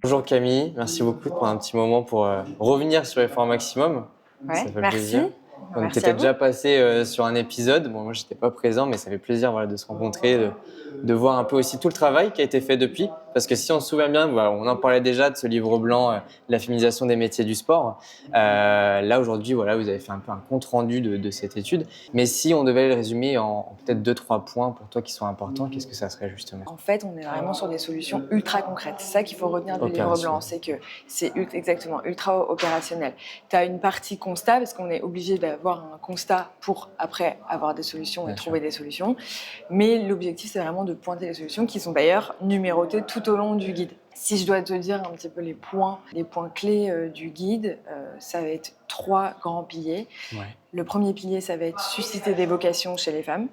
Bonjour Camille, merci beaucoup de prendre un petit moment pour revenir sur Effort Maximum. Ouais, Ça fait merci. plaisir. On Merci était à vous. déjà passé sur un épisode. Bon, moi, je n'étais pas présent, mais ça fait plaisir voilà, de se rencontrer, de voir un peu aussi tout le travail qui a été fait depuis. Parce que si on se souvient bien, voilà, on en parlait déjà de ce livre blanc, la féminisation des métiers du sport. Là, aujourd'hui, voilà, vous avez fait un peu un compte-rendu de cette étude. Mais si on devait le résumer en peut-être 2-3 points pour toi qui sont importants, qu'est-ce que ça serait justement? En fait, on est vraiment sur des solutions ultra concrètes. C'est ça qu'il faut retenir du livre blanc, c'est que c'est exactement ultra opérationnel. Tu as une partie constat, parce qu'on est obligé d'avoir un constat pour après avoir des solutions et trouver des solutions. Mais l'objectif, c'est vraiment de pointer les solutions qui sont d'ailleurs numérotées tout au long du guide. Si je dois te dire un petit peu les points clés du guide, ça va être 3 grands piliers. Ouais. Le premier pilier, ça va être susciter des vocations chez les femmes.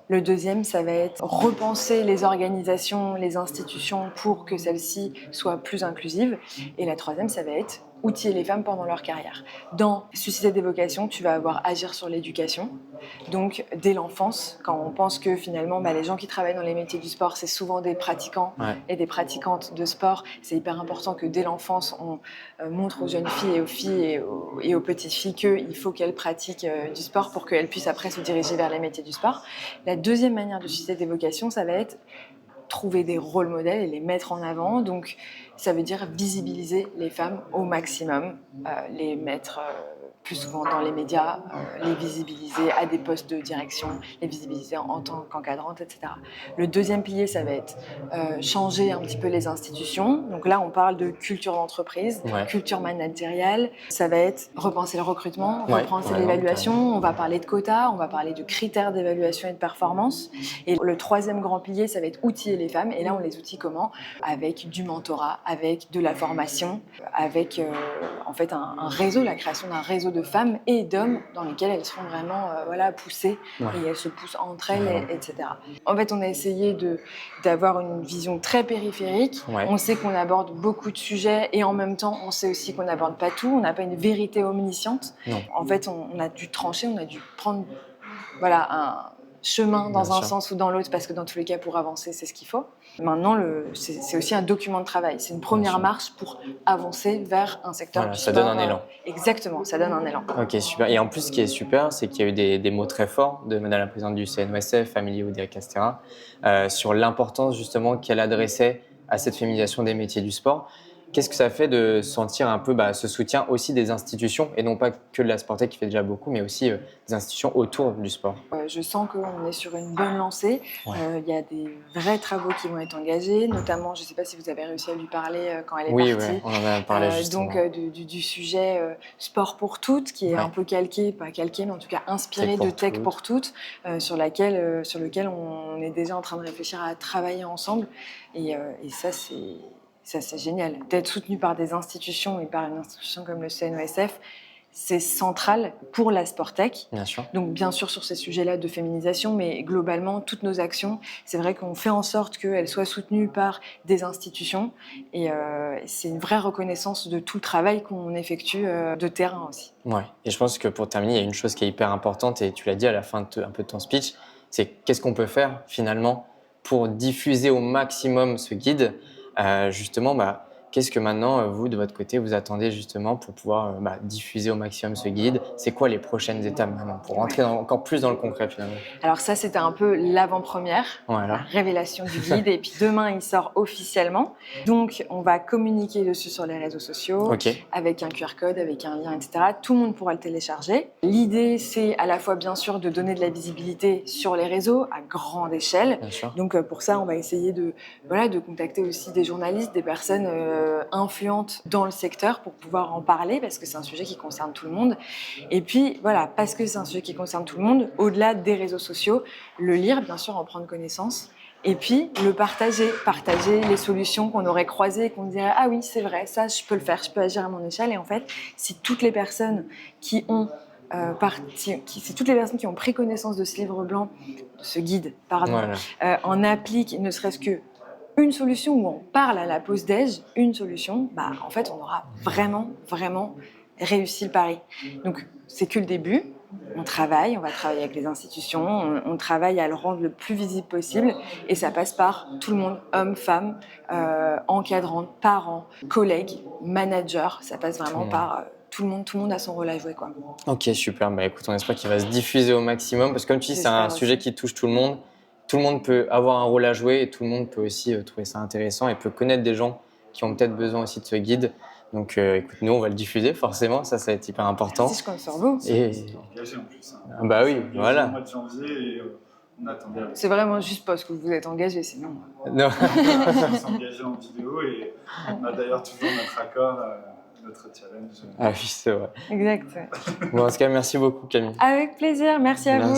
Le deuxième, ça va être repenser les organisations, les institutions pour que celles-ci soient plus inclusives. Et la troisième, ça va être outiller les femmes pendant leur carrière. Dans susciter des vocations, tu vas avoir agir sur l'éducation. Donc, dès l'enfance, quand on pense que finalement, les gens qui travaillent dans les métiers du sport, c'est souvent des pratiquants et des pratiquantes de sport, c'est hyper important que dès l'enfance, on montre aux jeunes filles et aux filles et aux petites filles qu'il faut qu'elles pratiquent du sport pour qu'elles puissent après se diriger vers les métiers du sport. La deuxième manière de susciter des vocations, ça va être trouver des rôles modèles et les mettre en avant. Donc, ça veut dire visibiliser les femmes au maximum, les mettre plus souvent dans les médias, les visibiliser à des postes de direction, les visibiliser en tant qu'encadrante, etc. Le deuxième pilier, ça va être changer un petit peu les institutions. Donc là, on parle de culture d'entreprise, culture managériale. Ça va être repenser le recrutement, repenser l'évaluation. On va parler de quotas, on va parler de critères d'évaluation et de performance. Et le troisième grand pilier, ça va être outiller les femmes. Et là, on les outille comment ? Avec du mentorat, avec de la formation, avec en fait un réseau, la création d'un réseau de femmes et d'hommes dans lesquels elles seront vraiment poussées et elles se poussent entre elles, etc. En fait, on a essayé d'avoir une vision très périphérique. On sait qu'on aborde beaucoup de sujets et en même temps, on sait aussi qu'on n'aborde pas tout. On n'a pas une vérité omnisciente. En fait, on a dû trancher, on a dû prendre un chemin dans un sens ou dans l'autre, parce que dans tous les cas, pour avancer, c'est ce qu'il faut. Maintenant, c'est aussi un document de travail. C'est une première marche pour avancer vers un secteur du sport. Ça donne un élan. Exactement, ça donne un élan. Ok, super. Et en plus, ce qui est super, c'est qu'il y a eu des mots très forts de Madame la Présidente du CNOSF, Amélie Oudéa-Castéra, sur l'importance justement qu'elle adressait à cette féminisation des métiers du sport. Qu'est-ce que ça fait de sentir un peu ce soutien aussi des institutions, et non pas que de la Sportec qui fait déjà beaucoup, mais aussi des institutions autour du sport? Je sens qu'on est sur une bonne lancée. Il y a des vrais travaux qui vont être engagés, notamment, je ne sais pas si vous avez réussi à lui parler quand elle est partie. Oui, on en a parlé justement. Donc du sujet sport pour toutes, qui est un peu calqué, pas calqué, mais en tout cas inspiré de Tech pour toutes, sur lequel on est déjà en train de réfléchir à travailler ensemble. Et ça, c'est génial. D'être soutenu par des institutions et par une institution comme le CNOSF, c'est central pour la Sportec. Bien sûr. Donc, bien sûr, sur ces sujets-là de féminisation, mais globalement, toutes nos actions, c'est vrai qu'on fait en sorte qu'elles soient soutenues par des institutions. Et c'est une vraie reconnaissance de tout le travail qu'on effectue de terrain aussi. Ouais. Et je pense que pour terminer, il y a une chose qui est hyper importante, et tu l'as dit à la fin un peu de ton speech, c'est qu'est-ce qu'on peut faire finalement pour diffuser au maximum ce guide. Justement, qu'est-ce que maintenant, vous, de votre côté, vous attendez justement pour pouvoir diffuser au maximum ce guide? C'est quoi les prochaines étapes maintenant pour rentrer encore plus dans le concret finalement? Alors ça, c'était un peu l'avant-première, la révélation du guide. Et puis demain, il sort officiellement. Donc, on va communiquer dessus sur les réseaux sociaux, avec un QR code, avec un lien, etc. Tout le monde pourra le télécharger. L'idée, c'est à la fois, bien sûr, de donner de la visibilité sur les réseaux à grande échelle. Donc, pour ça, on va essayer de contacter aussi des journalistes, des personnes influentes dans le secteur pour pouvoir en parler, parce que c'est un sujet qui concerne tout le monde. Et puis, parce que c'est un sujet qui concerne tout le monde, au-delà des réseaux sociaux, le lire, bien sûr, en prendre connaissance. Et puis, le partager les solutions qu'on aurait croisées et qu'on dirait « Ah oui, c'est vrai, ça, je peux le faire, je peux agir à mon échelle. » Et en fait, si toutes les personnes qui ont pris connaissance de ce livre blanc, de ce guide, en appliquent ne serait-ce que une solution, où on parle à la pause déj, une solution, en fait, on aura vraiment, vraiment réussi le pari. Donc, c'est que le début. On va travailler avec les institutions, on travaille à le rendre le plus visible possible et ça passe par tout le monde, hommes, femmes, encadrants, parents, collègues, managers, ça passe vraiment par tout le monde a son rôle à jouer, quoi. Ok, super. Bah, écoute, on espère qu'il va se diffuser au maximum parce que comme tu dis, c'est un sujet qui touche tout le monde. Tout le monde peut avoir un rôle à jouer et tout le monde peut aussi trouver ça intéressant et peut connaître des gens qui ont peut-être besoin aussi de ce guide. Donc, écoute, nous, on va le diffuser forcément. Ça va être hyper important. Si je compte sur vous. Et... engagé en plus. Hein. Bah oui, voilà. Au mois de janvier et on attendait. C'est vraiment juste parce que vous êtes engagé, sinon. Non. On s'est engagé en vidéo et on a d'ailleurs toujours notre accord, notre challenge. Ah oui, c'est vrai. Exact. Bon, en tout cas, merci beaucoup, Camille. Avec plaisir, merci à vous.